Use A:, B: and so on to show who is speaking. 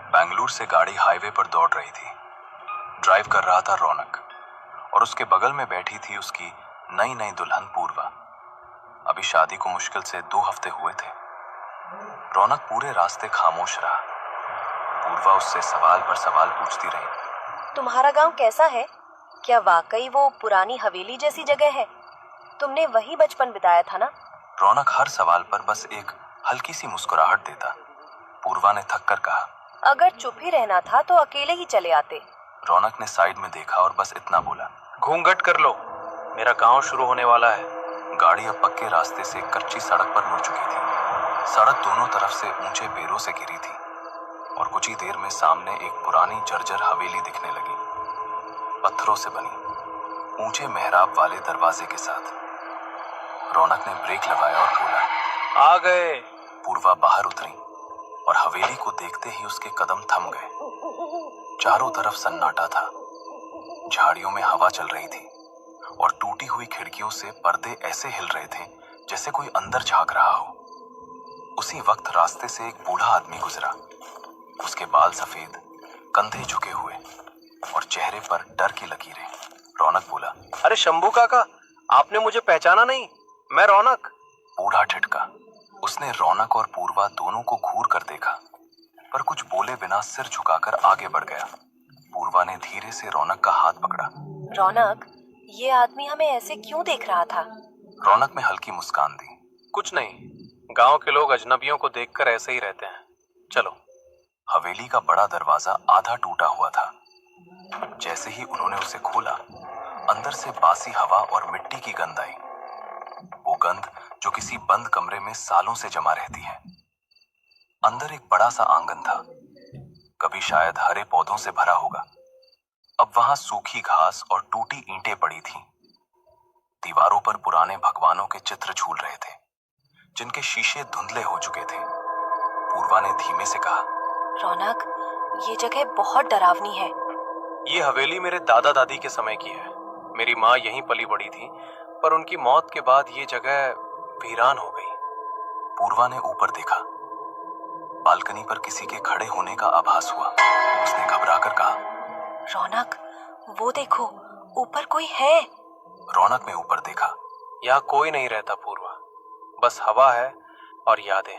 A: बेंगलुरु से गाड़ी हाईवे पर दौड़ रही थी। ड्राइव कर रहा था रौनक और उसके बगल में बैठी थी उसकी नई नई दुल्हन पूर्वा। अभी शादी को मुश्किल से 2 हफ्ते हुए थे। रौनक पूरे रास्ते खामोश रहा। पूर्वा उससे सवाल पर सवाल पूछती रही।
B: तुम्हारा गांव कैसा है? क्या वाकई वो पुरानी हवेली जैसी जगह है? तुमने वही बचपन बिताया था ना?
A: रौनक हर सवाल पर बस एक हल्की सी मुस्कुराहट देता। पूर्वा ने थक कर कहा,
B: अगर चुप ही रहना था तो अकेले ही चले आते।
A: रौनक ने साइड में देखा और बस इतना बोला,
C: घूंघट कर लो, मेरा गांव शुरू होने वाला है।
A: गाड़ी अब पक्के रास्ते से कच्ची सड़क पर मुड़ चुकी थी। सड़क दोनों तरफ से ऊंचे पेड़ों से घिरी थी और कुछ ही देर में सामने एक पुरानी जर्जर हवेली दिखने लगी, पत्थरों से बनी, ऊंचे मेहराब वाले दरवाजे के साथ। रौनक ने ब्रेक लगाया और बोला,
C: आ गए।
A: पूर्वा बाहर उतरी और हवेली को देखते ही उसके कदम थम गए। चारों तरफ सन्नाटा था। झाड़ियों में हवा चल रही थी और टूटी हुई खिड़कियों से पर्दे ऐसे हिल रहे थे जैसे कोई अंदर झांक रहा हो। उसी वक्त रास्ते से एक बूढ़ा आदमी गुजरा। उसके बाल सफेद, कंधे झुके हुए और चेहरे पर डर की लकीरें। रौनक बोला,
C: अरे शंभू काका, आपने मुझे पहचाना नहीं? मैं रौनक।
A: बूढ़ा ठिठका। उसने रौनक और पूर्वा दोनों को घूर कर देखा, पर कुछ बोले बिना सिर झुकाकर आगे बढ़ गया। पूर्वा ने धीरे से रौनक का हाथ पकड़ा।
B: रौनक, ये आदमी हमें ऐसे क्यों देख रहा था?
A: रौनक ने हल्की मुस्कान दी।
C: कुछ नहीं, गांव के लोग अजनबियों को देखकर ऐसे ही रहते हैं। चलो।
A: हवेली का बड़ा दरवाजा आधा टूटा हुआ था। जैसे ही उन्होंने उसे खोला, अंदर से बासी हवा और मिट्टी की गंध आई। वो गंध जो किसी बंद कमरे में सालों से जमा रहती है। अंदर एक बड़ा सा आंगन था, कभी शायद हरे पौधों से भरा होगा। अब वहां सूखी घास और टूटी ईंटें पड़ी थीं। दीवारों पर पुराने भगवानों के चित्र झूल रहे थे, जिनके शीशे धुंधले हो चुके थे। पूर्वा ने धीमे से कहा,
B: रौनक, ये जगह बहुत डरावनी है।
C: ये हवेली मेरे दादा दादी के समय की है। मेरी माँ यहीं पली बड़ी थी, पर उनकी मौत के बाद ये जगह वीरान हो गई।
A: पूर्वा ने ऊपर देखा। बालकनी पर किसी के खड़े होने का आभास हुआ। उसने घबराकर कहा,
B: रौनक, वो देखो, ऊपर कोई है।
A: रौनक ने ऊपर देखा।
C: यहाँ कोई नहीं रहता पूर्वा, बस हवा है और यादें।